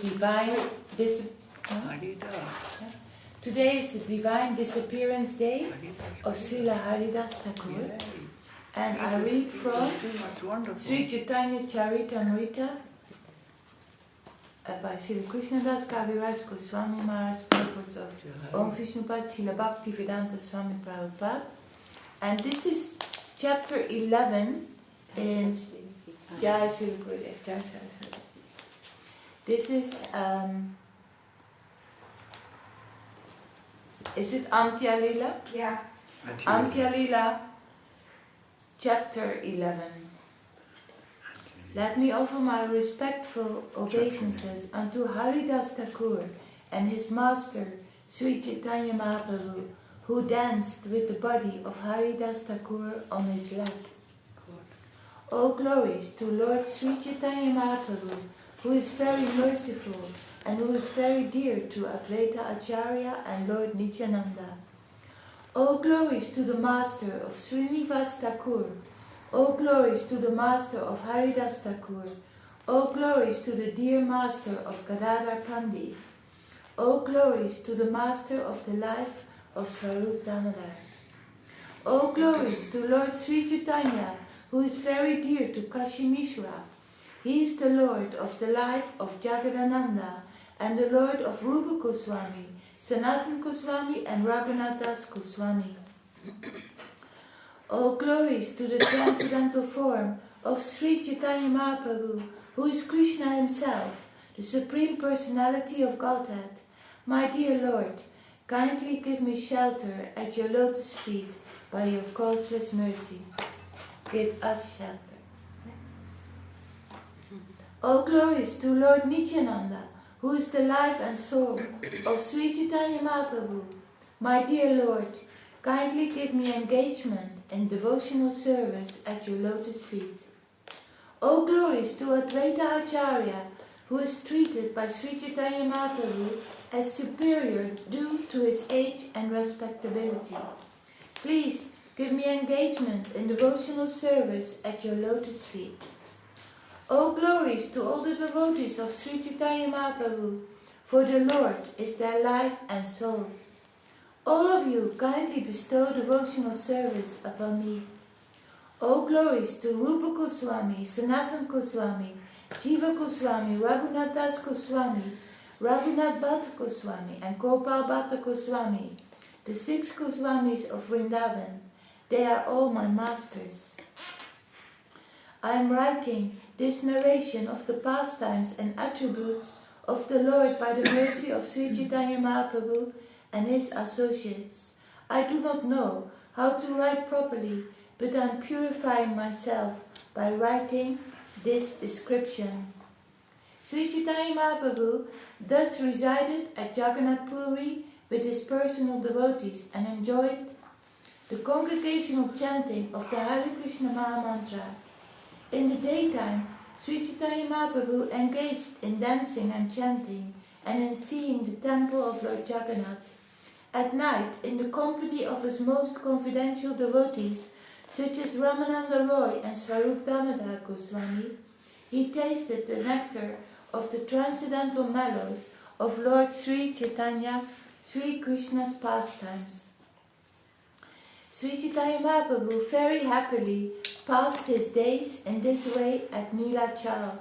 divine Today is the divine disappearance day of Srila Haridas Thakur, and I read from Sri Chaitanya Charitamrita by Srila Krishnadas Kaviraj Goswami Maharaj, purports of Om Vishnupad Srila Bhaktivedanta Swami Prabhupada, and this is chapter 11 in Jai Srila Gurudev Jai Saraswati. This is it Antya Lila? Yeah. Antya Lila, chapter 11. Let me offer my respectful obeisances unto Haridas Thakur and his master, Sri Chaitanya Mahaprabhu, who danced with the body of Haridas Thakur on his lap. All glories to Lord Sri Chaitanya Mahaprabhu, who is very merciful and who is very dear to Advaita Acharya and Lord Nityananda. All glories to the master of Srinivas Thakur. All glories to the master of Haridas Thakur. All glories to the dear master of Gadadhar Pandit. All glories to the master of the life of Swarup Damodar. All glories to Lord Sri Chaitanya, who is very dear to Kashi Mishra. He is the Lord of the life of Jagadananda and the Lord of Rupa Goswami, Sanatan Goswami and Raghunath Das Goswami. All glories to the transcendental form of Sri Chaitanya Mahaprabhu, who is Krishna himself, the Supreme Personality of Godhead. My dear Lord, kindly give me shelter at your lotus feet by your causeless mercy. Give us shelter. All glories to Lord Nityananda, who is the life and soul of Sri Chaitanya Mahaprabhu. My dear Lord, kindly give me engagement in devotional service at your lotus feet. All glories to Advaita Acharya, who is treated by Sri Chaitanya Mahaprabhu as superior due to his age and respectability. Please give me engagement in devotional service at your lotus feet. All glories to all the devotees of Sri Chaitanya Mahaprabhu, for the Lord is their life and soul. All of you kindly bestow devotional service upon me. All glories to Rupa Goswami, Sanatan Goswami, Jiva Goswami, Raghunath Das Goswami, Raghunath Bhatta Goswami, and Gopal Bhatta Goswami, the 6 Goswamis of Vrindavan. They are all my masters. I am writing this narration of the pastimes and attributes of the Lord by the mercy of Sri Chaitanya Mahaprabhu and his associates. I do not know how to write properly, but I am purifying myself by writing this description. Sri Chaitanya Mahaprabhu thus resided at Jagannath Puri with his personal devotees and enjoyed the congregational chanting of the Hare Krishna Mahamantra. In the daytime, Sri Chaitanya Mahaprabhu engaged in dancing and chanting and in seeing the temple of Lord Jagannath. At night, in the company of his most confidential devotees, such as Ramananda Roy and Swarup Damodar Goswami, he tasted the nectar of the transcendental mellows of Lord Sri Chaitanya, Sri Krishna's pastimes. Sri Chaitanya Mahaprabhu very happily passed his days in this way at Nilachal,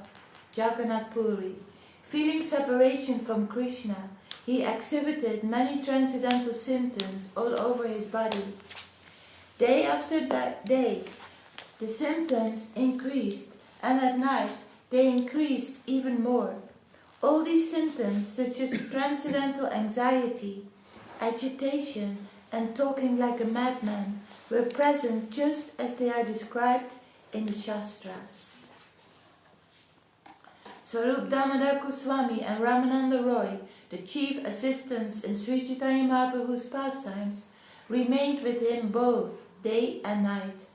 Jagannath Puri. Feeling separation from Krishna, he exhibited many transcendental symptoms all over his body. Day after day, the symptoms increased, and at night they increased even more. All these symptoms, such as transcendental anxiety, agitation, and talking like a madman, were present just as they are described in the Shastras. Swarup Damodar Goswami and Ramananda Roy, the chief assistants in Sri Chaitanya Mahaprabhu's pastimes, remained with him both day and night.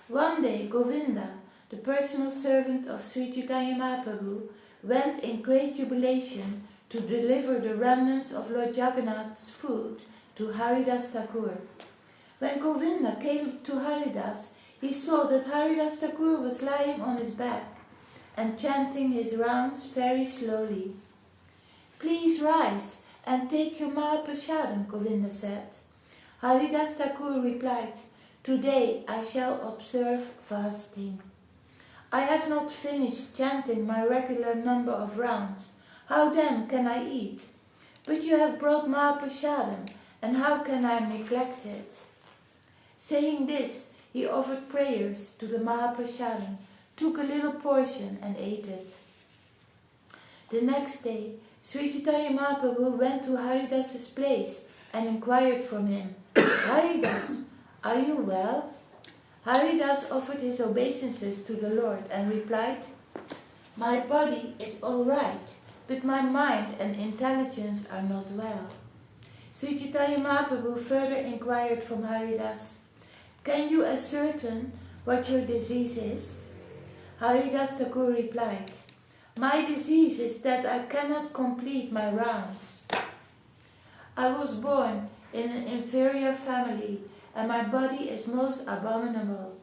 One day, Govinda, the personal servant of Sri Chaitanya Mahaprabhu, went in great jubilation to deliver the remnants of Lord Jagannath's food to Haridas Thakur. When Govinda came to Haridas, he saw that Haridas Thakur was lying on his back and chanting his rounds very slowly. Please rise and take your Mahaprasadam, Govinda said. Haridas Thakur replied, Today I shall observe fasting. I have not finished chanting my regular number of rounds. How then can I eat? But you have brought Mahaprasadam, and how can I neglect it? Saying this, he offered prayers to the Mahaprasadam, took a little portion and ate it. The next day, Sri Chaitanya Mahaprabhu went to Haridas's place and inquired from him, Haridas, are you well? Haridas offered his obeisances to the Lord and replied, My body is all right, but my mind and intelligence are not well. Sri Chaitanya Mahaprabhu further inquired from Haridas, Can you ascertain what your disease is? Haridas Thakur replied, My disease is that I cannot complete my rounds. I was born in an inferior family, and my body is most abominable.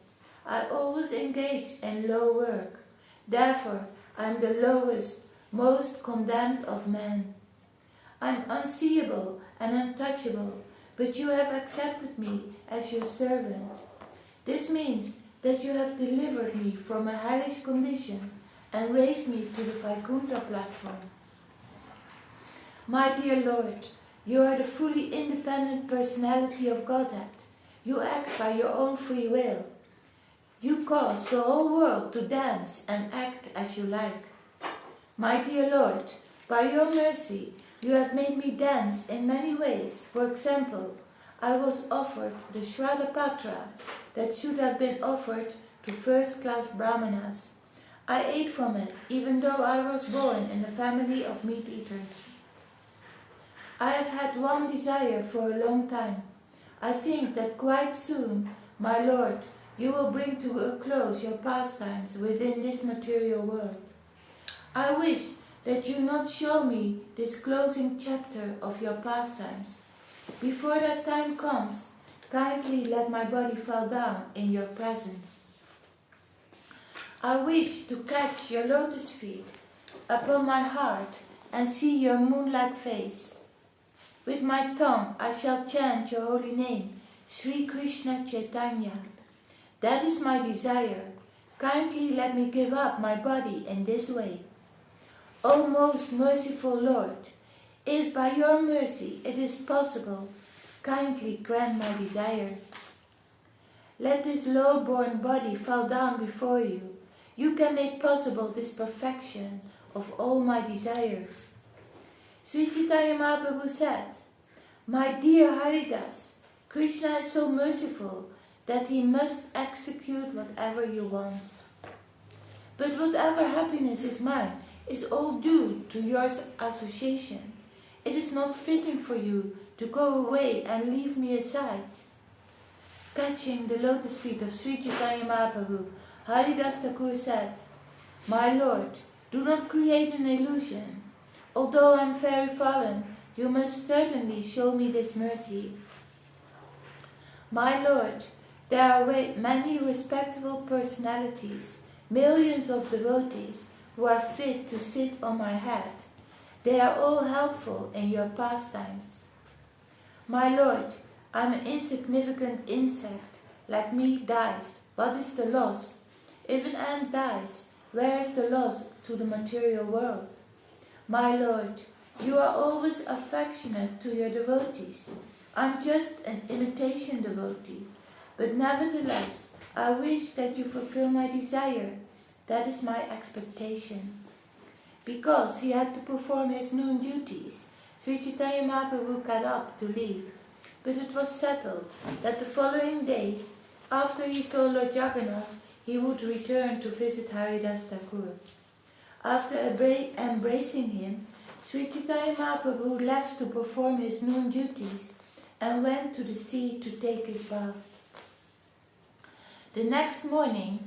I always engage in low work. Therefore, I am the lowest, most condemned of men. I am unseeable and untouchable, but you have accepted me as your servant. This means that you have delivered me from a hellish condition and raised me to the Vaikuntha platform. My dear Lord, you are the fully independent personality of Godhead. You act by your own free will. You cause the whole world to dance and act as you like. My dear Lord, by your mercy, you have made me dance in many ways. For example, I was offered the Shraddha that should have been offered to first-class brahmanas. I ate from it, even though I was born in a family of meat-eaters. I have had one desire for a long time. I think that quite soon, my Lord, you will bring to a close your pastimes within this material world. I wish that you not show me this closing chapter of your pastimes. Before that time comes, kindly let my body fall down in your presence. I wish to catch your lotus feet upon my heart and see your moon-like face. With my tongue I shall chant your holy name, Sri Krishna Chaitanya. That is my desire. Kindly let me give up my body in this way. O most merciful Lord, if by your mercy it is possible, kindly grant my desire. Let this low-born body fall down before you. You can make possible this perfection of all my desires. Sri Chaitanya Mahaprabhu said, My dear Haridas, Krishna is so merciful that he must execute whatever you want. But whatever happiness is mine is all due to your association. It is not fitting for you to go away and leave me aside. Catching the lotus feet of Sri Chaitanya Mahaprabhu, Haridas Thakur said, My Lord, do not create an illusion. Although I am very fallen, you must certainly show me this mercy. My Lord, there are many respectable personalities, millions of devotees who are fit to sit on my head. They are all helpful in your pastimes. My Lord, I am an insignificant insect. Like me dies. What is the loss? If an ant dies, where is the loss to the material world? My Lord, you are always affectionate to your devotees. I am just an imitation devotee. But nevertheless, I wish that you fulfill my desire. That is my expectation. Because he had to perform his noon duties, Sri Chaitanya Mahaprabhu got up to leave. But it was settled that the following day, after he saw Lord Jagannath, he would return to visit Haridas Thakur. After embracing him, Sri Chaitanya Mahaprabhu left to perform his noon duties and went to the sea to take his bath. The next morning,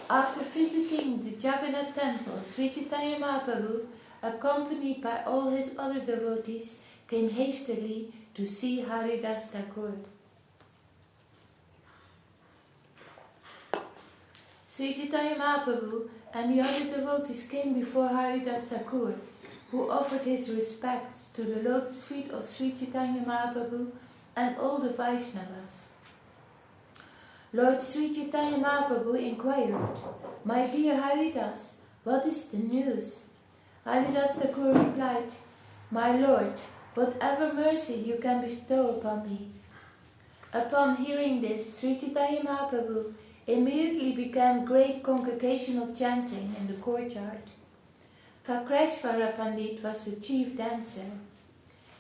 after visiting the Jagannath temple, Sri Chaitanya Mahaprabhu, accompanied by all his other devotees, came hastily to see Haridas Thakur. Sri Chaitanya Mahaprabhu and the other devotees came before Haridas Thakur who offered his respects to the lotus feet of Sri Chaitanya Mahaprabhu and all the Vaishnavas. Lord Sri Chaitanya Mahaprabhu inquired, "My dear Haridas, what is the news?" Haridas Thakur replied, "My Lord, whatever mercy you can bestow upon me." Upon hearing this, Sri Chaitanya Mahaprabhu immediately began great congregational chanting in the courtyard. Vakreshvara Pandit was the chief dancer.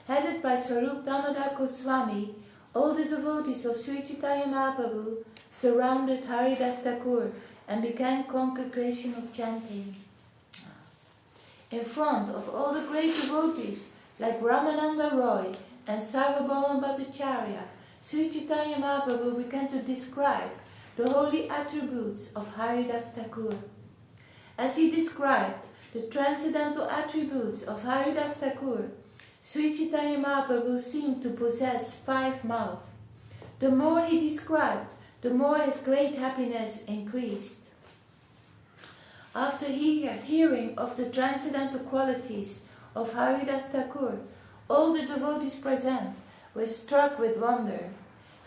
Headed by Swarup Damodar Goswami, all the devotees of Sri Chaitanya Mahaprabhu surrounded Haridas Thakur and began congregational chanting. In front of all the great devotees like Ramananda Roy and Sarvabhauma Bhattacharya, Sri Chaitanya Mahaprabhu began to describe the holy attributes of Haridas Thakur. As he described the transcendental attributes of Haridas Thakur, Sri Chaitanya Mahaprabhu seemed to possess 5 mouths. The more he described, the more his great happiness increased. After hearing of the transcendental qualities of Haridas Thakur, all the devotees present were struck with wonder.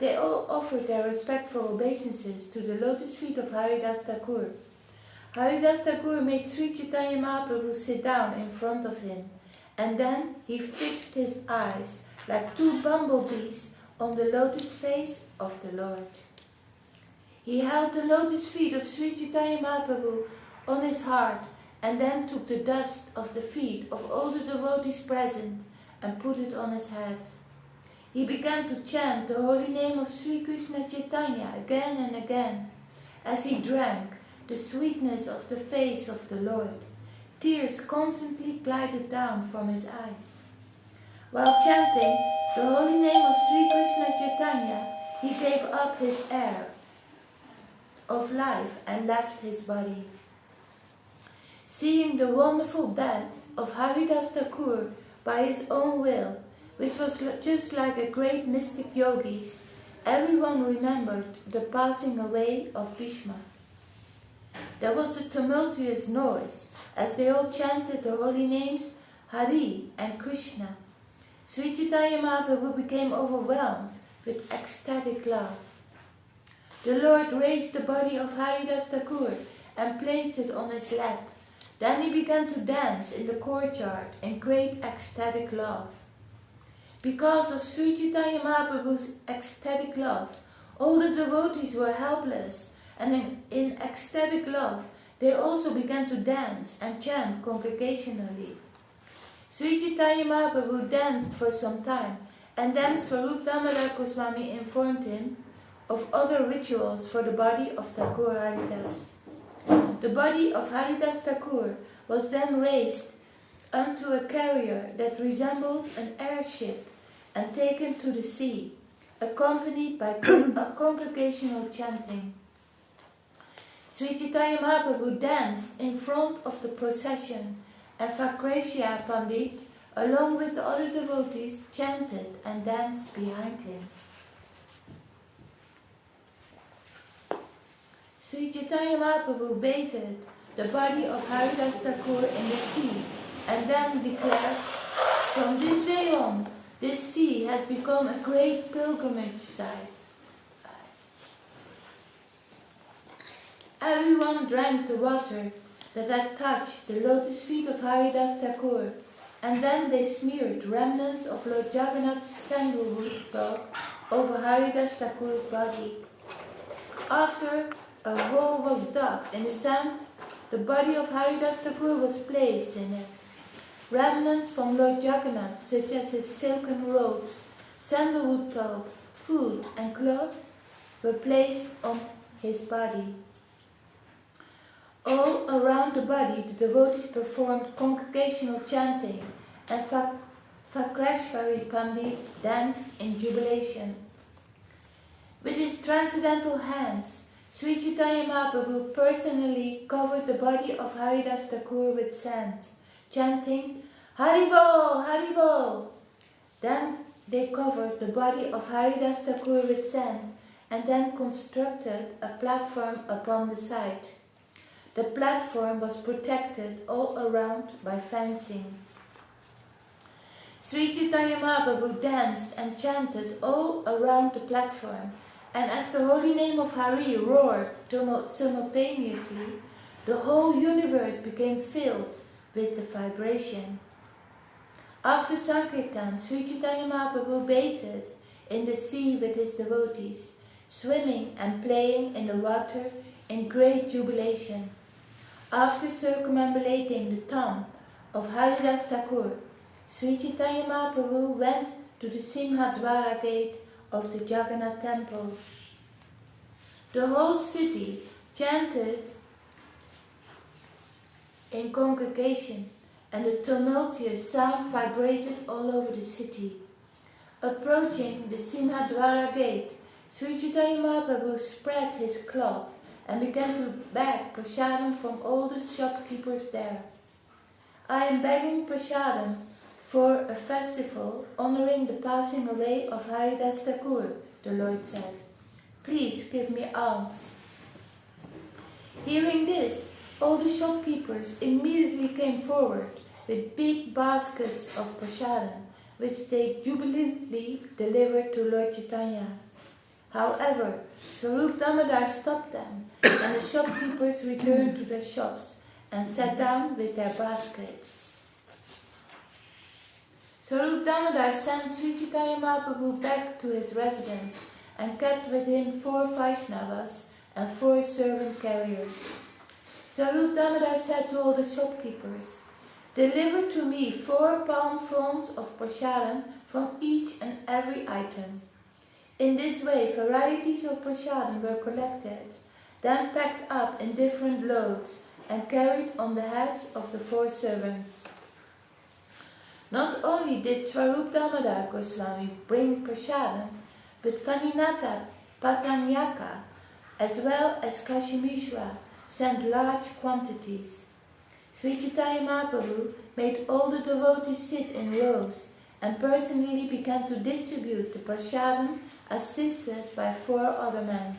They all offered their respectful obeisances to the lotus feet of Haridas Thakur. Haridas Thakur made Sri Chaitanya Mahaprabhu sit down in front of him, and then he fixed his eyes like 2 bumblebees on the lotus face of the Lord. He held the lotus feet of Sri Chaitanya Mahaprabhu on his heart and then took the dust of the feet of all the devotees present and put it on his head. He began to chant the holy name of Sri Krishna Chaitanya again and again. As he drank the sweetness of the face of the Lord, tears constantly glided down from his eyes. While chanting the holy name of Sri Krishna Chaitanya, he gave up his air of life and left his body. Seeing the wonderful death of Haridas Thakur by his own will, which was just like a great mystic yogis, everyone remembered the passing away of Bhishma. There was a tumultuous noise as they all chanted the holy names Hari and Krishna. Sri Chaitanya Mahaprabhu became overwhelmed with ecstatic love. The Lord raised the body of Haridas Thakur and placed it on his lap. Then he began to dance in the courtyard in great ecstatic love. Because of Sri Chaitanya Mahaprabhu's ecstatic love, all the devotees were helpless, and in ecstatic love, they also began to dance and chant congregationally. Sri Chaitanya Mahaprabhu danced for some time, and then Swarup Damodar Goswami informed him of other rituals for the body of Thakur Haridas. The body of Haridas Thakur was then raised unto a carrier that resembled an airship and taken to the sea, accompanied by a congregational chanting. Sri Chaitanya Mahaprabhu danced in front of the procession, and Vakreshvara Pandit, along with the other devotees, chanted and danced behind him. Sri Chaitanya Mahaprabhu bathed the body of Haridas Thakur in the sea and then declared, "From this day on, this sea has become a great pilgrimage site." Everyone drank the water that had touched the lotus feet of Haridas Thakur, and then they smeared remnants of Lord Jagannath's sandalwood bulb over Haridas Thakur's body. After a hole was dug in the sand, the body of Haridas Thakur was placed in it. Remnants from Lord Jagannath, such as his silken robes, sandalwood bulb, food and cloth, were placed on his body. All around the body the devotees performed congregational chanting, and Vakreshvara Pandit danced in jubilation. With his transcendental hands, Sri Chaitanya Mahaprabhu personally covered the body of Haridas Thakur with sand, chanting, "Haribol, Haribol." Then they covered the body of Haridas Thakur with sand and then constructed a platform upon the side. The platform was protected all around by fencing. Sri Chaitanya Mahaprabhu danced and chanted all around the platform, and as the holy name of Hari roared simultaneously, the whole universe became filled with the vibration. After Sankirtan, Sri Chaitanya Mahaprabhu bathed in the sea with his devotees, swimming and playing in the water in great jubilation. After circumambulating the tomb of Haridas Thakur, Sri Chaitanya Mahaprabhu went to the Simhadwara gate of the Jagannath temple. The whole city chanted in congregation, and the tumultuous sound vibrated all over the city. Approaching the Simhadwara gate, Sri Chaitanya Mahaprabhu spread his cloth and began to beg prasadam from all the shopkeepers there. I am begging prasadam for a festival honoring the passing away of Haridas Thakur, the Lord said. Please give me alms. Hearing this, all the shopkeepers immediately came forward with big baskets of prasadam, which they jubilantly delivered to Lord Chaitanya. However, Swarup Damodar stopped them, and the shopkeepers returned to their shops and sat down with their baskets. Swarup Damodar sent Sri Chaitanya Mahaprabhu back to his residence and kept with him 4 Vaishnavas and 4 servant carriers. Swarup Damodar said to all the shopkeepers, "Deliver to me 4 palm fronds of prasadam from each and every item." In this way, varieties of prasadam were collected, then packed up in different loads and carried on the heads of the 4 servants. Not only did Swarup Damodar Goswami bring prasadam, but Vaninatha Patanyaka, as well as Kashimishra, sent large quantities. Sri Chaitanya Mahaprabhu made all the devotees sit in rows and personally began to distribute the prasadam assisted by 4 other men.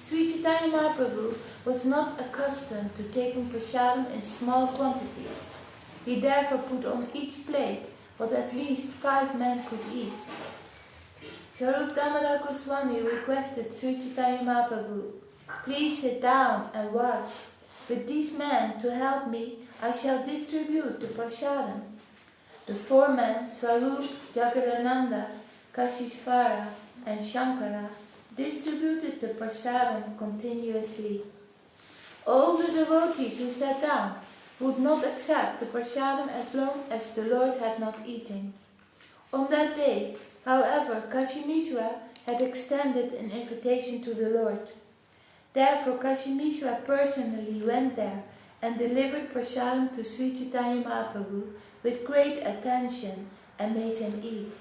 Sri Chaitanya Mahaprabhu was not accustomed to taking prasadam in small quantities. He therefore put on each plate what at least 5 men could eat. Swarup Damodar Goswami requested Sri Chaitanya Mahaprabhu, "Please sit down and watch. With these men to help me, I shall distribute the prasadam." The 4 men, Swarup, Jagadananda, Kashishvara, and Shankara, distributed the prasadam continuously. All the devotees who sat down would not accept the prasadam as long as the Lord had not eaten. On that day, however, Kashimishra had extended an invitation to the Lord. Therefore, Kashimishra personally went there and delivered prasadam to Sri Chaitanya Mahaprabhu with great attention and made him eat.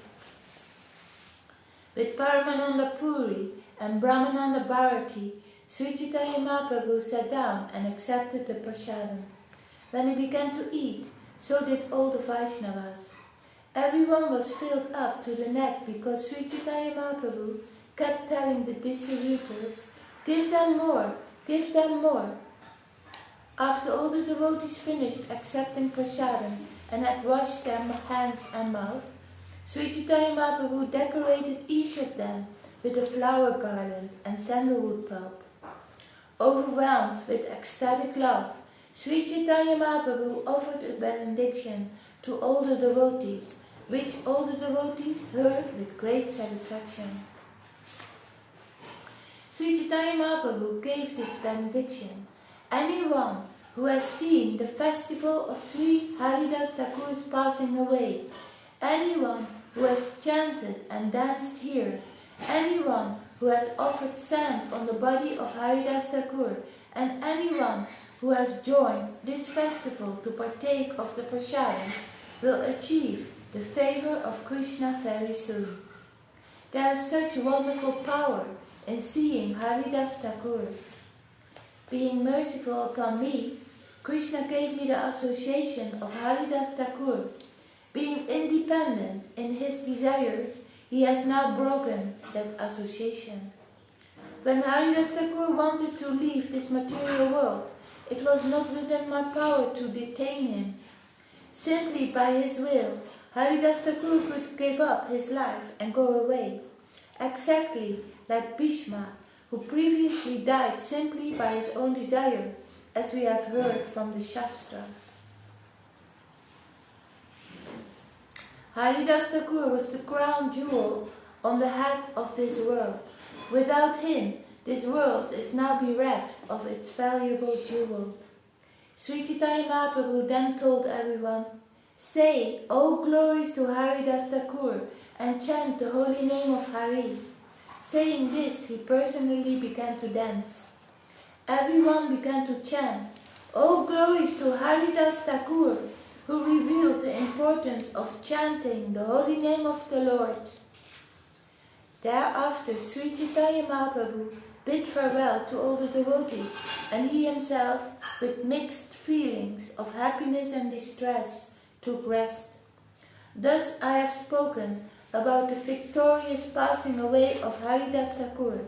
With Paramananda Puri and Brahmananda Bharati, Sri Chaitanya Mahaprabhu sat down and accepted the prasadam. When he began to eat, so did all the Vaishnavas. Everyone was filled up to the neck because Sri Chaitanya Mahaprabhu kept telling the distributors, "Give them more, give them more." After all the devotees finished accepting prasadam and had washed their hands and mouth, Sri Chaitanya Mahaprabhu decorated each of them with a flower garland and sandalwood pulp. Overwhelmed with ecstatic love, Sri Chaitanya Mahaprabhu offered a benediction to all the devotees, which all the devotees heard with great satisfaction. Sri Chaitanya Mahaprabhu gave this benediction: "Anyone who has seen the festival of Sri Haridas Thakur's passing away, anyone who has chanted and danced here, anyone who has offered sand on the body of Haridas Thakur, and anyone who has joined this festival to partake of the prasadam will achieve the favor of Krishna very soon." There is such wonderful power in seeing Haridas Thakur. Being merciful upon me, Krishna gave me the association of Haridas Thakur. Being independent in his desires, he has now broken that association. When Haridas Thakur wanted to leave this material world, it was not within my power to detain him. Simply by his will, Haridas Thakur could give up his life and go away, exactly like Bhishma, who previously died simply by his own desire, as we have heard from the Shastras. Haridas Thakur was the crown jewel on the head of this world. Without him, this world is now bereft of its valuable jewel. Sri Chaitanya Mahaprabhu then told everyone, "Say, O glories to Haridas Thakur, and chant the holy name of Hari." Saying this, he personally began to dance. Everyone began to chant, "O glories to Haridas Thakur," who revealed the importance of chanting the holy name of the Lord. Thereafter, Sri Chaitanya Mahaprabhu bid farewell to all the devotees, and he himself, with mixed feelings of happiness and distress, took rest. Thus I have spoken about the victorious passing away of Haridas Thakur.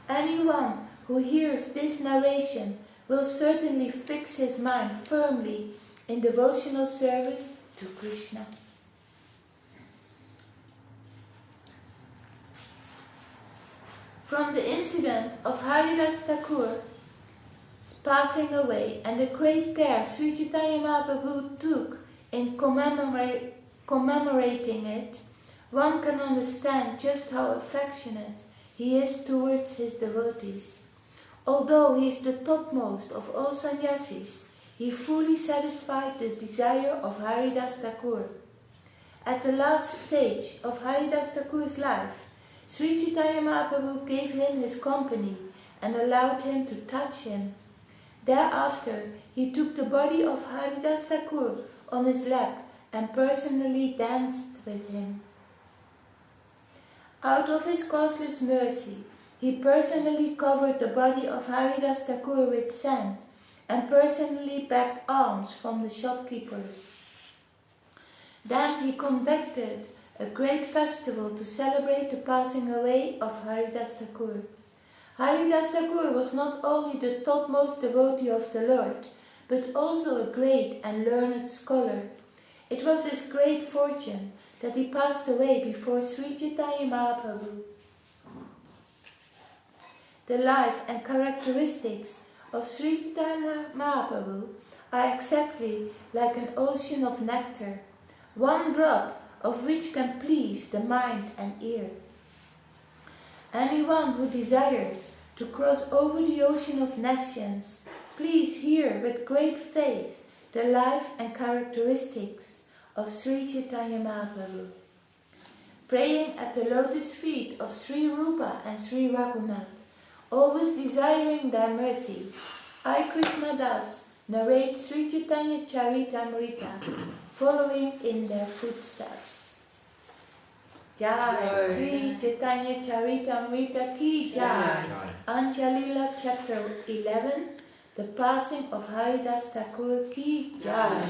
Anyone who hears this narration will certainly fix his mind firmly in devotional service to Krishna. From the incident of Haridas Thakur's passing away and the great care Sri Chaitanya Mahaprabhu took in commemorating it, one can understand just how affectionate he is towards his devotees. Although he is the topmost of all sannyasis, he fully satisfied the desire of Haridas Thakur. At the last stage of Haridas Thakur's life, Sri Chaitanya Mahaprabhu gave him his company and allowed him to touch him. Thereafter, he took the body of Haridas Thakur on his lap and personally danced with him. Out of his causeless mercy, he personally covered the body of Haridas Thakur with sand and personally begged alms from the shopkeepers. Then he conducted a great festival to celebrate the passing away of Haridas Thakur. Haridas Thakur was not only the topmost devotee of the Lord, but also a great and learned scholar. It was his great fortune that he passed away before Sri Chaitanya Mahaprabhu. The life and characteristics of Sri Chaitanya Mahaprabhu are exactly like an ocean of nectar, one drop of which can please the mind and ear. Anyone who desires to cross over the ocean of nescience, please hear with great faith the life and characteristics of Sri Chaitanya Mahaprabhu. Praying at the lotus feet of Sri Rupa and Sri Raghunath, always desiring their mercy, I, Krishna Das, narrate Sri Chaitanya Charitamrita, following in their footsteps. Jai Sri Chaitanya Charitamrita ki Jai. Anjalila chapter 11, the passing of Haridas Thakur ki Jai.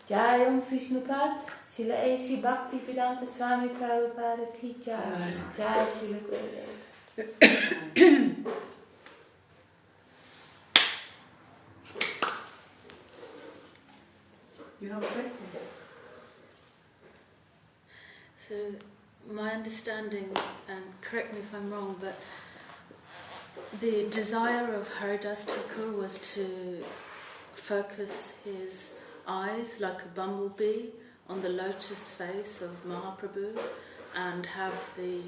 Jai Om Vishnupad, Sila A.C. Bhaktivedanta Swami Prabhupada ki Jai. Jai Sila Gurudev. You have a question? So, my understanding, and correct me if I'm wrong, but the desire of Haridas Thakur was to focus his eyes like a bumblebee on the lotus face of Mahaprabhu and have the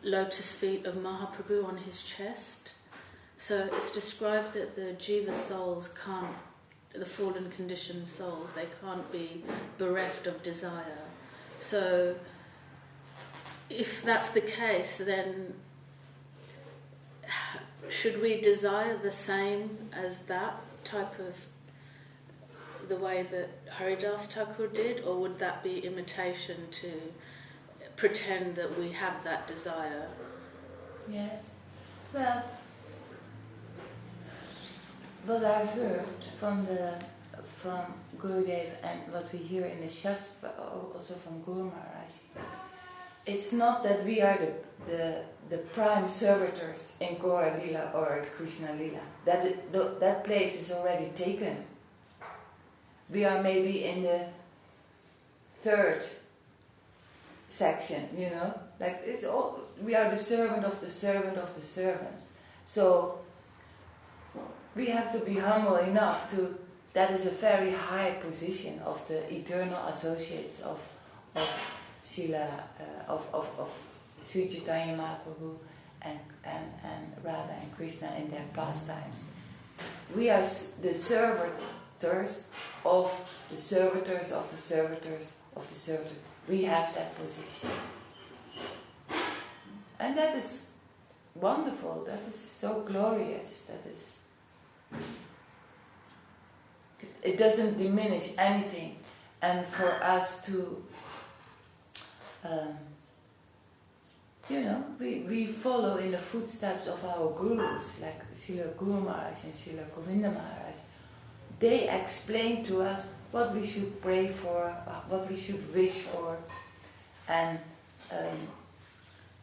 lotus feet of Mahaprabhu on his chest. So it's described that the jiva souls can't, the fallen conditioned souls, they can't be bereft of desire. So if that's the case, then should we desire the same as that type of, the way that Haridas Thakur did, or would that be imitation to pretend that we have that desire? Yes. Well, what I've heard from Gurudev and what we hear in the Shastra, also from Guru Maharaj, it's not that we are the prime servitors in Gaura Lila or Krishna Lila. That place is already taken. we are maybe in the third section, you know, like it's all, we are the servant of the servant of the servant. So we have to be humble enough to, that is a very high position of the eternal associates of Srila, of Sri Chaitanya Mahaprabhu and Radha and Krishna in their pastimes. We are the servitors of the servitors of the servitors of the servitors. We have that position. And that is wonderful, that is so glorious, that is... It doesn't diminish anything. And for us to, we follow in the footsteps of our gurus, like Srila Guru Maharaj and Srila Govinda Maharaj. They explain to us what we should pray for, what we should wish for, and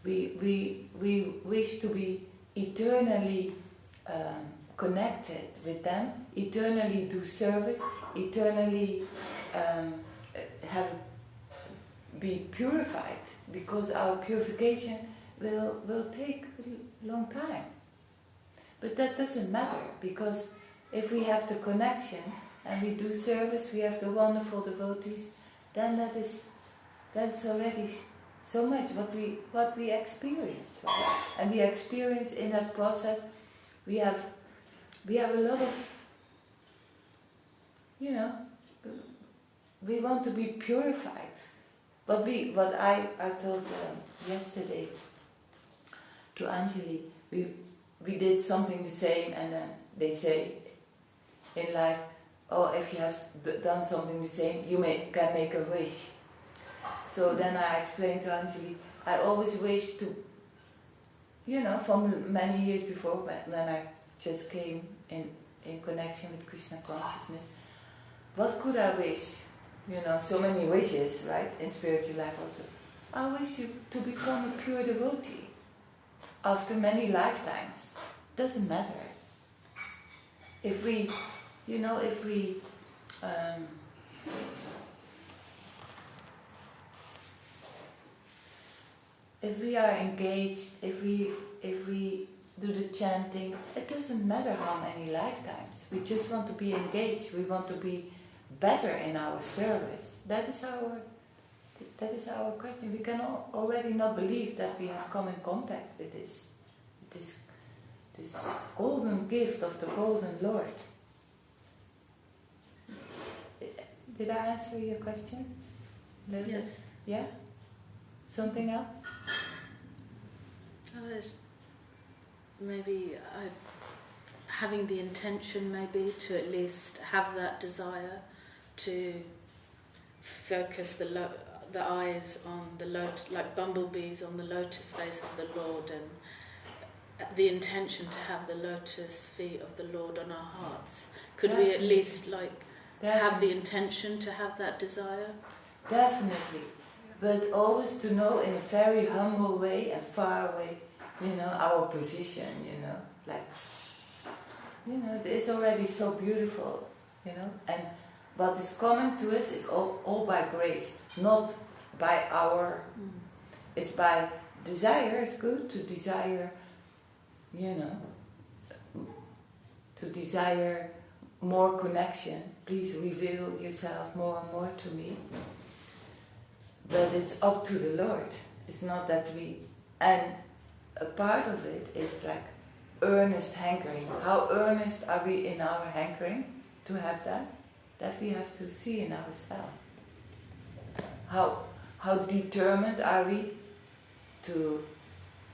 we wish to be eternally connected with them, eternally do service, eternally be purified, because our purification will take a long time. But that doesn't matter, because if we have the connection and we do service, we have the wonderful devotees, then that's already so much what we experience, right? And we experience in that process, we have a lot of, we want to be purified. What I told yesterday to Anjali, we did something the same, and then they say in life, oh, if you have done something the same, you can make a wish. So then I explained to Anjali, I always wish to, from many years before, when I just came in connection with Krishna consciousness, what could I wish? So many wishes, right, in spiritual life also. I wish you to become a pure devotee after many lifetimes. Doesn't matter. If we are engaged, if we do the chanting, it doesn't matter how many lifetimes. We just want to be engaged. We want to be better in our service. That is our question. We can already not believe that we have come in contact with this golden gift of the golden Lord. Did I answer your question? Yes. Yeah? Something else? Maybe having the intention, maybe, to at least have that desire to focus the eyes on the lotus, like bumblebees on the lotus face of the Lord, and the intention to have the lotus feet of the Lord on our hearts. Could we at least have the intention to have that desire? Definitely. But always to know in a very humble way and far away, our position, it is already so beautiful, and what is coming to us is all by grace, not by our, it's by desire. It's good to desire, to desire more connection. Please reveal yourself more and more to me. But it's up to the Lord. It's not that and a part of it is like earnest hankering. How earnest are we in our hankering to have that? That we have to see in ourselves. How determined are we to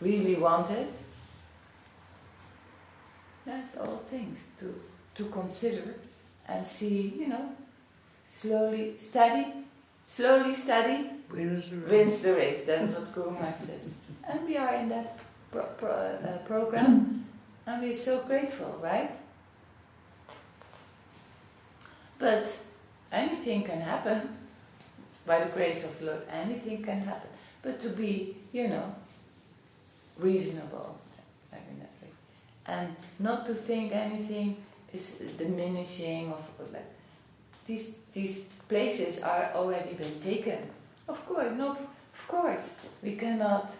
really want it? That's all things to consider and see, slowly steady, wins the race. That's what Guru Maharaj says. And we are in that program, and we're so grateful, right? But anything can happen by the grace of the Lord. Anything can happen. But to be, reasonable, definitely, and not to think anything is diminishing of these places are already been taken. Of course, we cannot,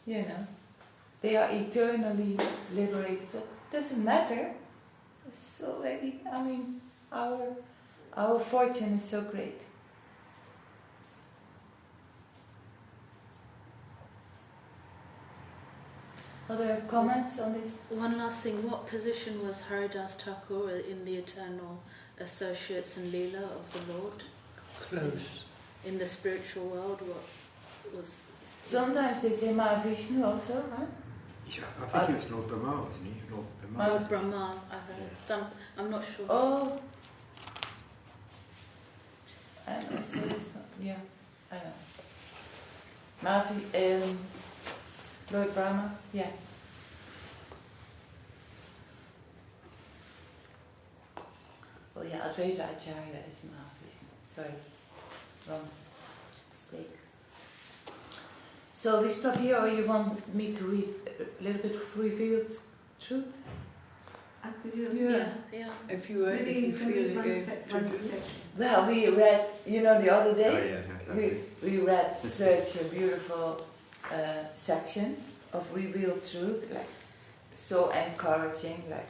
they are eternally liberated, so it doesn't matter. It's already, our fortune is so great. Other comments on this? One last thing, what position was Haridas Thakur in the eternal associates and Leela of the Lord? Close. In the spiritual world, what was... Sometimes they say Mahavishnu also, huh? Yeah, I think it's Lord Brahma, isn't he? Lord Brahma. Lord Brahma, I heard. Something, I'm not sure. Oh. And also this one, yeah, I know. Lord Brahma, yeah. Oh yeah, Advaita Acharya is Mahavishnu. Sorry, wrong mistake. So we stop here, or you want me to read a little bit of Revealed Truth? Yeah. If you feel again. Well, we read, the other day, Oh, yeah. we read such a beautiful section of Revealed Truth, like so encouraging, like.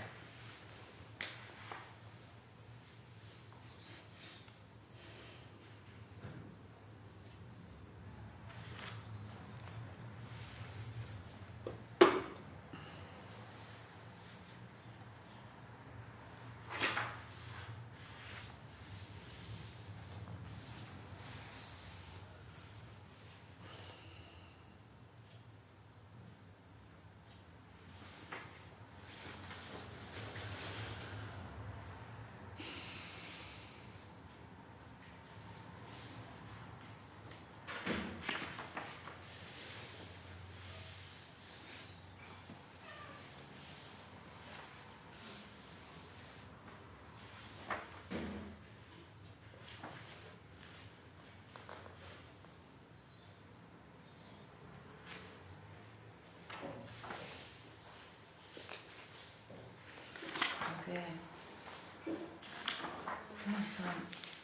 Okay.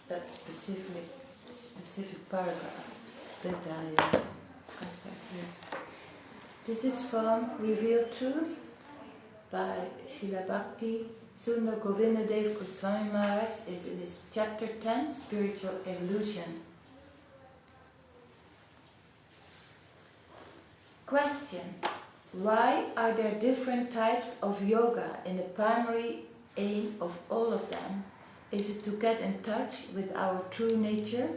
That specific paragraph that I start here. This is from Revealed Truth by Srila Bhakti Sundar Govinda Dev Goswami Maharaj. It is chapter 10, Spiritual Evolution. Question: why are there different types of yoga, and the primary aim of all of them? Is it to get in touch with our true nature?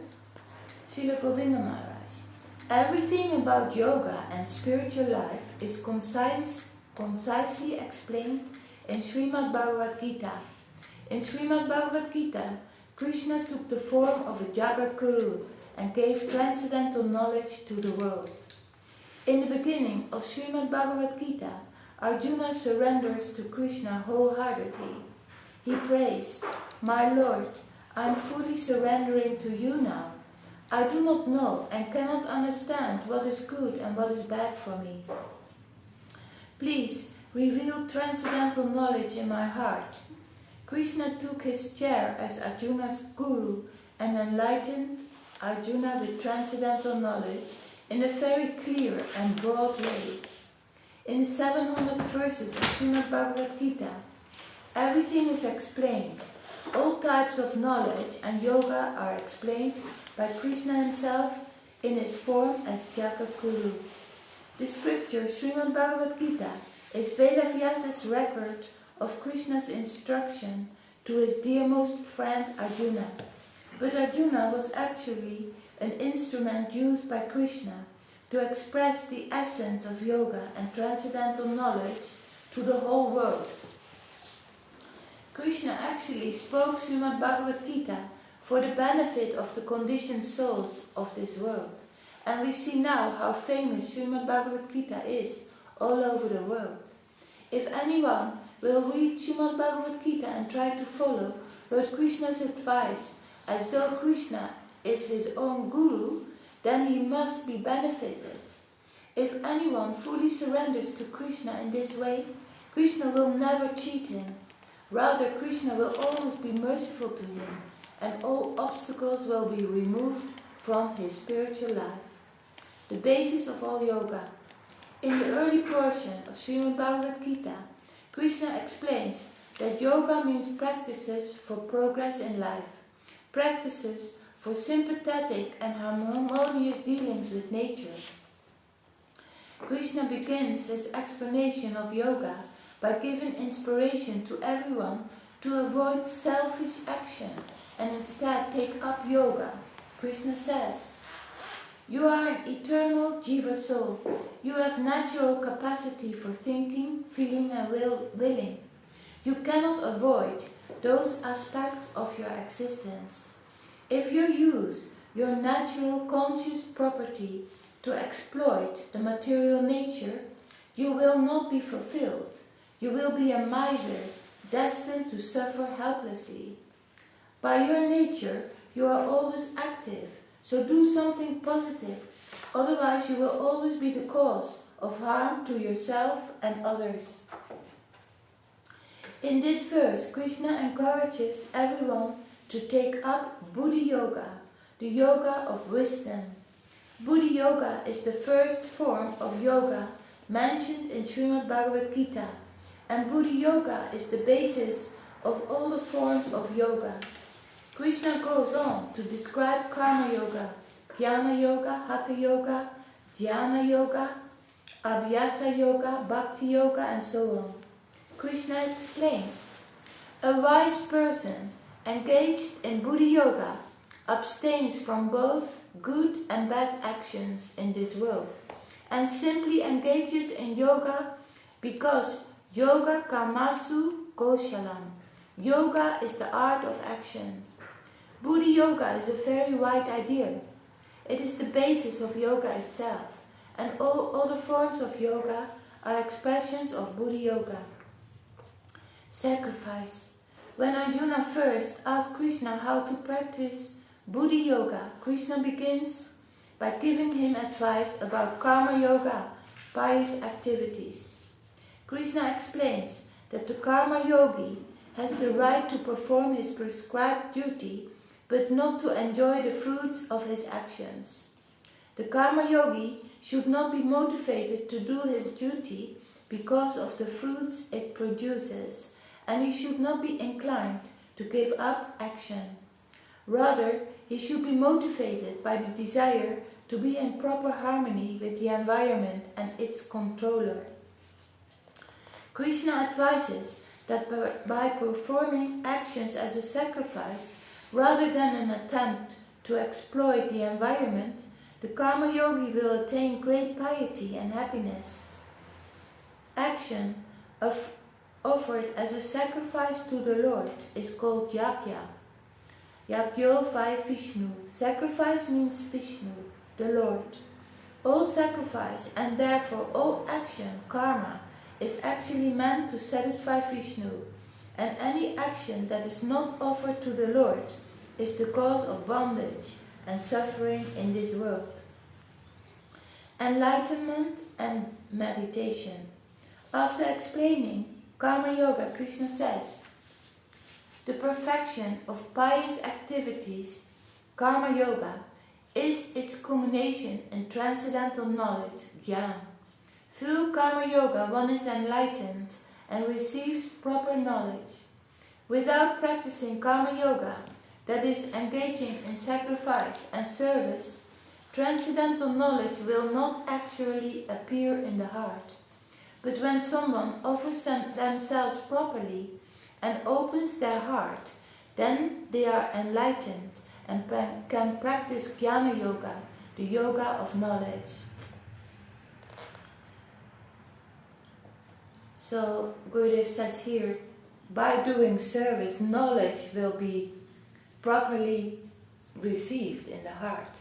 Srila Govinda Maharaj: everything about yoga and spiritual life is concisely explained in Srimad Bhagavad Gita. In Srimad Bhagavad Gita, Krishna took the form of a Jagat Guru and gave transcendental knowledge to the world. In the beginning of Srimad Bhagavad Gita, Arjuna surrenders to Krishna wholeheartedly. He prays, "My Lord, I am fully surrendering to you now. I do not know and cannot understand what is good and what is bad for me. Please reveal transcendental knowledge in my heart." Krishna took his chair as Arjuna's guru and enlightened Arjuna with transcendental knowledge in a very clear and broad way. In the 700 verses of Srimad Bhagavad Gita, everything is explained. All types of knowledge and yoga are explained by Krishna himself in his form as Jagat Guru. The scripture Srimad Bhagavad Gita is Vedavyasa's record of Krishna's instruction to his dearmost friend Arjuna. But Arjuna was actually an instrument used by Krishna to express the essence of yoga and transcendental knowledge to the whole world. Krishna actually spoke Srimad Bhagavad Gita for the benefit of the conditioned souls of this world. And we see now how famous Srimad Bhagavad Gita is all over the world. If anyone will read Srimad Bhagavad Gita and try to follow Lord Krishna's advice as though Krishna is his own guru, then he must be benefited. If anyone fully surrenders to Krishna in this way, Krishna will never cheat him. Rather, Krishna will always be merciful to him and all obstacles will be removed from his spiritual life. The basis of all yoga. In the early portion of Srimad Bhagavad Gita, Krishna explains that yoga means practices for progress in life, practices for sympathetic and harmonious dealings with nature. Krishna begins his explanation of yoga by giving inspiration to everyone to avoid selfish action and instead take up yoga. Krishna says, "You are an eternal jiva soul. You have natural capacity for thinking, feeling and willing. You cannot avoid those aspects of your existence. If you use your natural conscious property to exploit the material nature, you will not be fulfilled. You will be a miser, destined to suffer helplessly. By your nature, you are always active, so do something positive, otherwise you will always be the cause of harm to yourself and others." In this verse, Krishna encourages everyone to take up Buddhi Yoga, the yoga of wisdom. Buddhi Yoga is the first form of yoga mentioned in Srimad Bhagavad Gita, and Buddhi Yoga is the basis of all the forms of yoga. Krishna goes on to describe Karma Yoga, Jnana Yoga, Hatha Yoga, Dhyana Yoga, Abhyasa Yoga, Bhakti Yoga, and so on. Krishna explains, "A wise person engaged in Buddhi Yoga abstains from both good and bad actions in this world, and simply engages in yoga because yoga karmasu koshalam. Yoga is the art of action. Buddhi Yoga is a very wide idea. It is the basis of yoga itself, and all other forms of yoga are expressions of Buddhi Yoga." Sacrifice. When Arjuna first asked Krishna how to practice Buddhi Yoga, Krishna begins by giving him advice about Karma Yoga, pious activities. Krishna explains that the Karma Yogi has the right to perform his prescribed duty, but not to enjoy the fruits of his actions. The Karma Yogi should not be motivated to do his duty because of the fruits it produces, and he should not be inclined to give up action. Rather, he should be motivated by the desire to be in proper harmony with the environment and its controller. Krishna advises that by performing actions as a sacrifice, rather than an attempt to exploit the environment, the Karma Yogi will attain great piety and happiness. Action offered as a sacrifice to the Lord is called yajna. Yajno vai Vishnu. Sacrifice means Vishnu, the Lord. All sacrifice and therefore all action, karma, is actually meant to satisfy Vishnu, and any action that is not offered to the Lord is the cause of bondage and suffering in this world. Enlightenment and meditation. After explaining Karma Yoga, Krishna says, "The perfection of pious activities, Karma Yoga, is its culmination in transcendental knowledge, jnana. Through Karma Yoga, one is enlightened and receives proper knowledge. Without practicing Karma Yoga, that is, engaging in sacrifice and service, transcendental knowledge will not actually appear in the heart. But when someone offers themselves properly and opens their heart, then they are enlightened and can practice Jnana Yoga, the yoga of knowledge." So Gurudev says here, by doing service, knowledge will be properly received in the heart.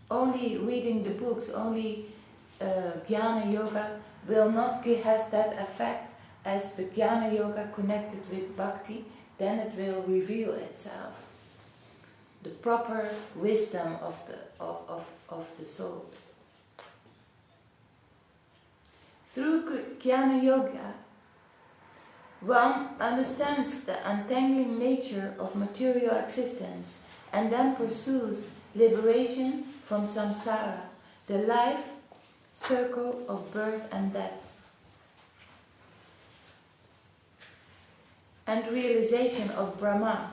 Only reading the books, only Jnana Yoga will not has that effect as the Jnana Yoga connected with Bhakti, then it will reveal itself. The proper wisdom of the soul. Through Jnana Yoga, One understands the untangling nature of material existence and then pursues liberation from samsara, the life circle of birth and death, and realization of Brahma,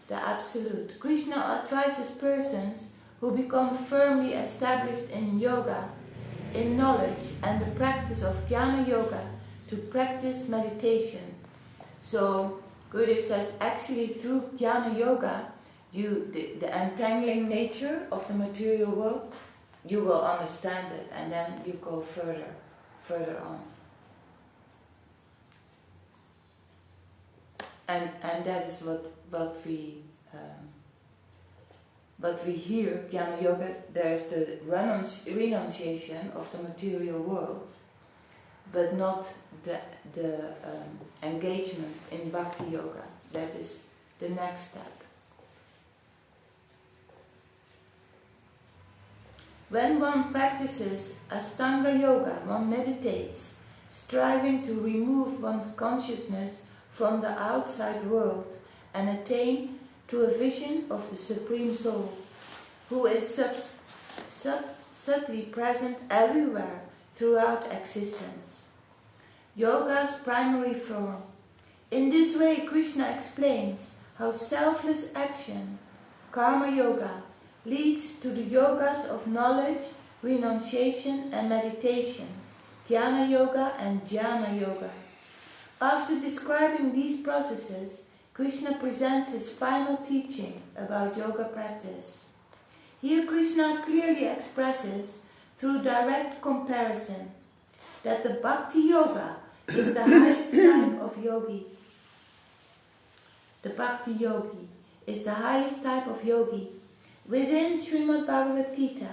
the Absolute. Krishna advises persons who become firmly established in yoga, in knowledge and the practice of jnana yoga to practice meditation. So Gurudev says actually through jnana yoga, the untangling nature of the material world, you will understand it and then you go further on. And that is what we hear, jnana yoga. There's the renunciation of the material world, but not the engagement in bhakti yoga. That is the next step. When one practices Ashtanga yoga, one meditates, striving to remove one's consciousness from the outside world and attain to a vision of the Supreme Soul, who is subtly present everywhere throughout existence. Yoga's primary form. In this way, Krishna explains how selfless action, karma yoga, leads to the yogas of knowledge, renunciation and meditation, jnana yoga and jnana yoga. After describing these processes, Krishna presents his final teaching about yoga practice. Here Krishna clearly expresses, through direct comparison, that the bhakti yoga is the highest type of yogi. The bhakti yogi is the highest type of yogi. Within Srimad Bhagavad Gita,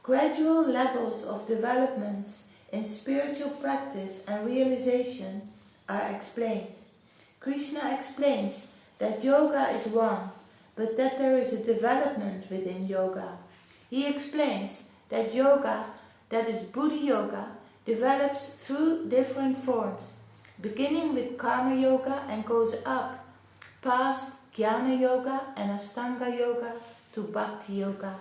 gradual levels of developments in spiritual practice and realization are explained. Krishna explains that yoga is one, but that there is a development within yoga. He explains that yoga, that is Buddha yoga, develops through different forms, beginning with karma yoga and goes up past jnana yoga and ashtanga yoga to bhakti yoga.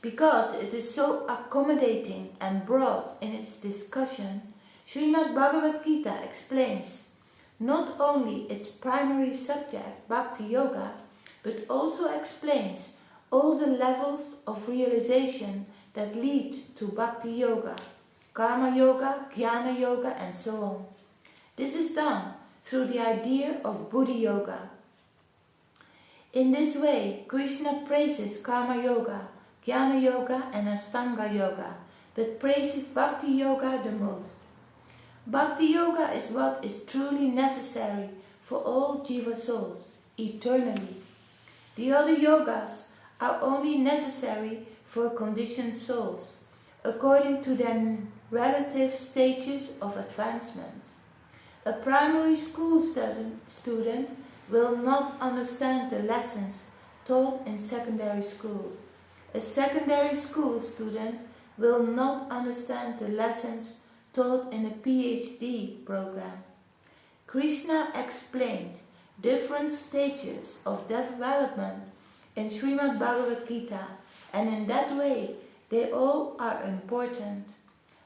Because it is so accommodating and broad in its discussion, Srimad Bhagavad Gita explains not only its primary subject, bhakti yoga, but also explains all the levels of realization that lead to bhakti yoga, karma yoga, jnana yoga, and so on. This is done through the idea of Buddha yoga. In this way, Krishna praises karma yoga, jnana yoga, and ashtanga yoga, but praises bhakti yoga the most. Bhakti yoga is what is truly necessary for all jiva souls, eternally. The other yogas are only necessary for conditioned souls, according to their relative stages of advancement. A primary school student will not understand the lessons taught in secondary school. A secondary school student will not understand the lessons taught in a PhD program. Krishna explained different stages of development in Srimad Bhagavad Gita, and in that way they all are important.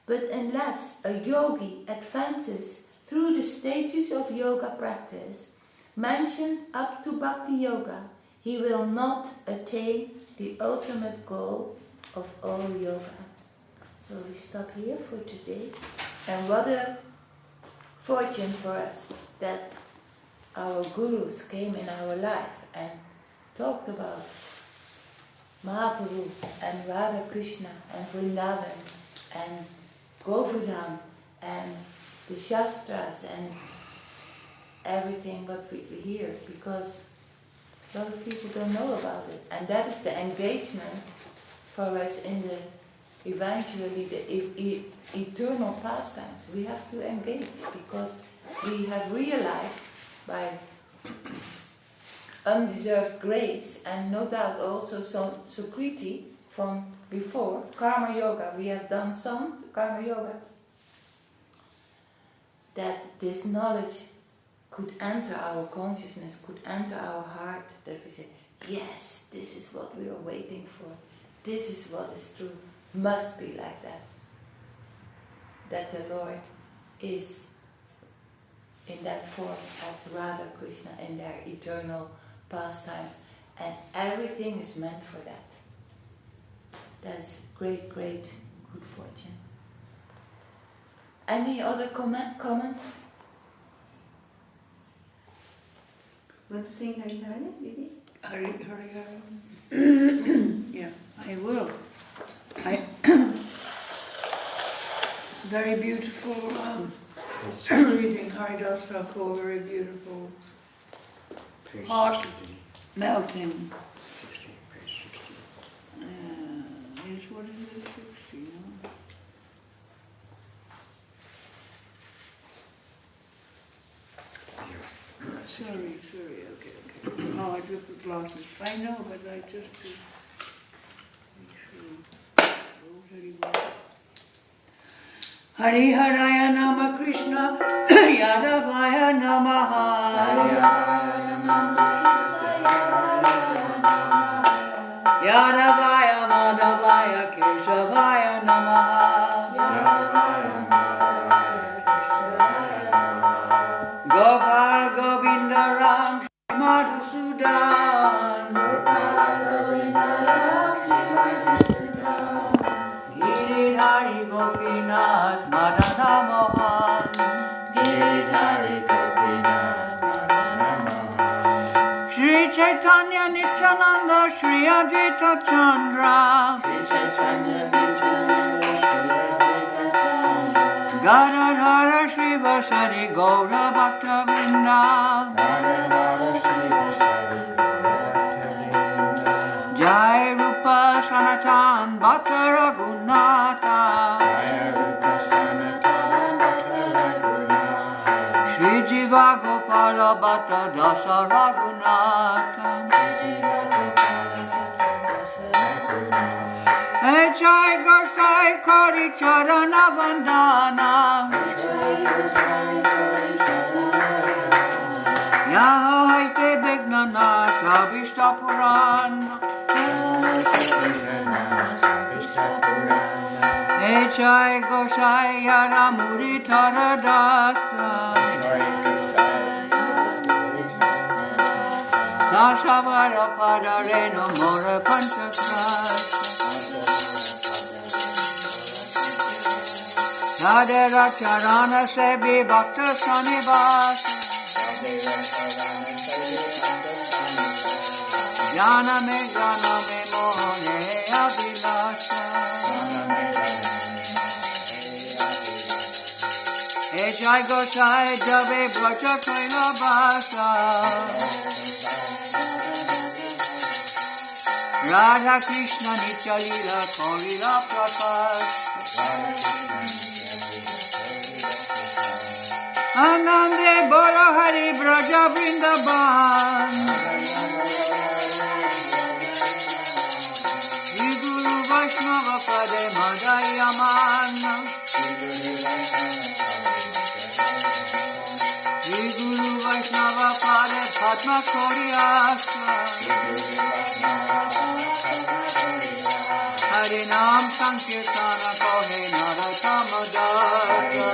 But unless a yogi advances through the stages of yoga practice mentioned up to bhakti yoga, he will not attain the ultimate goal of all yoga. So we stop here for today. And what a fortune for us that our gurus came in our life and talked about Mahaprabhu and Radha Krishna and Vrindavan and Govardhan and the Shastras and everything what we hear, because a lot of people don't know about it. And that is the engagement for us in the eventually the eternal pastimes. We have to engage because we have realized by undeserved grace and no doubt also some Sukriti from before, karma yoga, we have done some karma yoga, that this knowledge could enter our consciousness, could enter our heart, that we say, yes, this is what we are waiting for. This is what is true. Must be like that. That the Lord is in that form as Radha Krishna in their eternal pastimes, and everything is meant for that. That's great, great good fortune. Any other comments? Want to sing Hari Hari, Devi? Hari Hari. Yeah, I will. Very beautiful reading Haridas Thakur, very beautiful. Page Heart 60, melting. 60, page 60. What is it, 60, no? Sorry, okay. Oh, I took the glasses. I know, but I just to make sure. Hari Haraya Nama Krishna, Yadavaya Namaha. Yadavaya Madhavaya Keshavaya Namaha. Gopal Govinda Ram Shri Madhusudan. Giridhari Gopinath Madana Mohan. Shri Chaitanya Nityananda Shri Advaita Chandra. Gadadhara Shri Vasari Gaura Bhakta Vrinda. Jai Rupa Sanatan Bhakta Raghunatha. Shri Jiva Gopala Bhakta Dasa Raghunatha. Jai Gosai Kori Charana Vandana. Yahaite Bignana Sabishta Purana. Jai Gosai Yara Muri Taradasa. Dasavara Padareno Mora Panchakrasa. Radha Charana Sebi Bhakta Sanivasa. Jana me mohane abhilasha. Jai Gosai Jabe Braja Kaila Basa. Radha Krishna Nitya Lila Korila Prakash. Anande Bolo Hari Braja Vrindavan. Shri Guru Vaishnava Pade Madhyaman. Shri Guru Vaishnava Pade Padma Koriyasa. Hari Nam Sankirtana Kohe Naratama Dasa.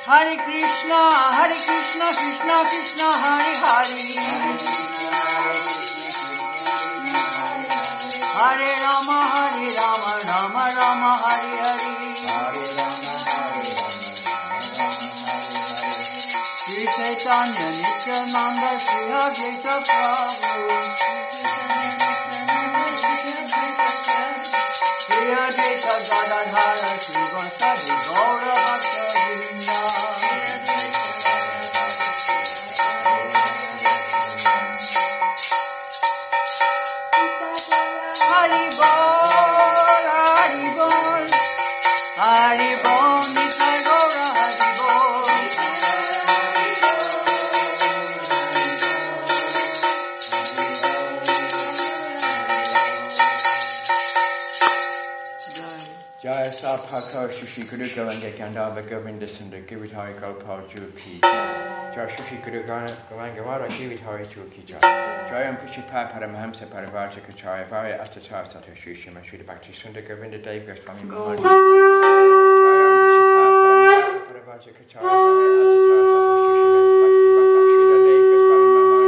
Hare Krishna, Krishna Krishna, Hare Hare. Hare Rama, Rama Rama, Hare Hare. Shri Chaitanya Nityananda, Shri Advaita Prabhu. Shri Advaita Gadadhara, Shri Vasari Gaura Bhakta Vrinda. Hari Bol, Nitai Gaura Hari Bol. Jaya Sapaka Shishi Guru and Gandava Govindus and the Givitari Gopal Juki. Jaya Shishi Guru Gavangavara Givitari Juki. Jaya and Pishi Papadam Hamsa Paravaja Kachaya Vari Astatar Sata Shushima Shri Bhakti Sunda Govinda Devi Goswami Maharaj. Jaya and Pishi Papadam Hamsa Paravaja Kachaya Vari Astatar Sata Shushima Bhakti Sunda Devi Goswami Maharaj.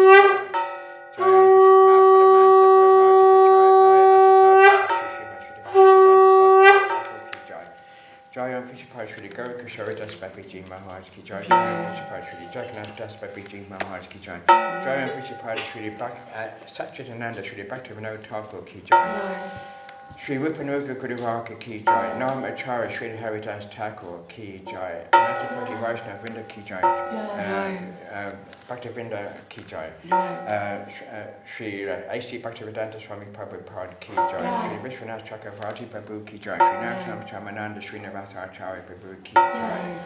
Jaya and Pishi Papadam Hamsa Paravaja Kachaya Vari Astatar Sata Shushima Jaya Pishipai Shri Gaur Kishore Das Babiji Maharaj Ki Jai. Jaya Pishipai Shri Jagannath Das Babiji Maharaj Ki Jai. Jaya Pishipai Shri Sachi Ananda Shri Bhaktivinoda Thakur Ki Jai. Shri Rupanuga Guruvaka Ki Jai. Nam Acharya Shri Haridas Thakur Ki Jai. Anantapati Vaishnava Vrinda Ki Jai. Bhaktivinda Ki Jai. Shri A.C. Bhaktivedanta Swami Prabhupada Ki Jai. Shri Vishwanath Chakravarti Prabhu Ki Jai. Shri Narottam Chamananda Shri Navasa Acharya Prabhu Ki Jai.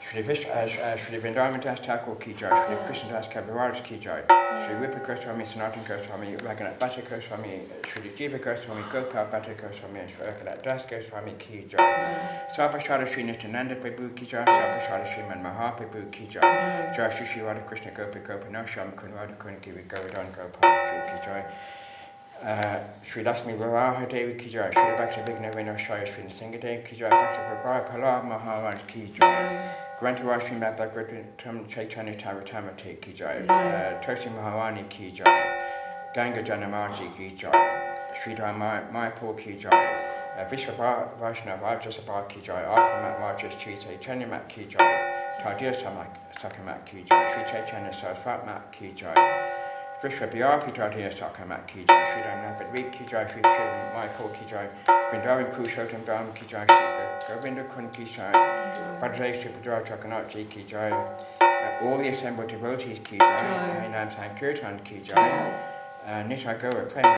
Shri Vrindavan Das Thakur Ki Jai. Shri Krishna Das Kaviraj Ki Jai. Shri Rupa Goswami Sanatana Goswami Raghunath Bhatta Goswami Shri Jiva Goswami Gopal Bhatta Goswami and Shri Raghunath Das Goswami Ki Jai. Sarvashada Shri Nityananda Prabhu Ki Jai. Sarvashada Shri Man Mahaprabhu Ki Jai. Jai Shri Shri Radha Krishna Gopa Gopanasham Kunrada Kunagiri Govardhan Gopal Ki Jai. Shri Lakshmi Varaha Devi Ki Jai. Shri Bhakti Vigna Vinashaya Shri Nrsingadev Ki Jai. Bhakti Prabhaya Pala Maharaj Ki Jai. Grantara Shri Mat Bhagavatam Chaitanya Taratamati Ki Jai. Tosi Maharani Ki Jai. Ganga Janamaji Ki Jai. Shri Mayapur Ki Jai. Vishwa Vaishnava Rajasabha Ki Jai. Arpamat Rajas Chite Chanyamat Ki Jai. Tadir Sakamat Ki Jai. Shri Chaitanya Sarasvat Mat Ki Jai. Vishwa Bhyarpi Tadir Sakamat Ki Jai. Shri Ramnath Rik Ki Jai. Shri Mayapur Ki Jai. Vrindavan Purushottam Dham Ki Jai. Shri Govinda Kun Ki Jai. Bhadraya Shri Bhadraya Jagannath Ji Ki Jai. All the assembled devotees Ki Jai. Hainam Sankirtan Ki Jai. Nishai Gaura Prema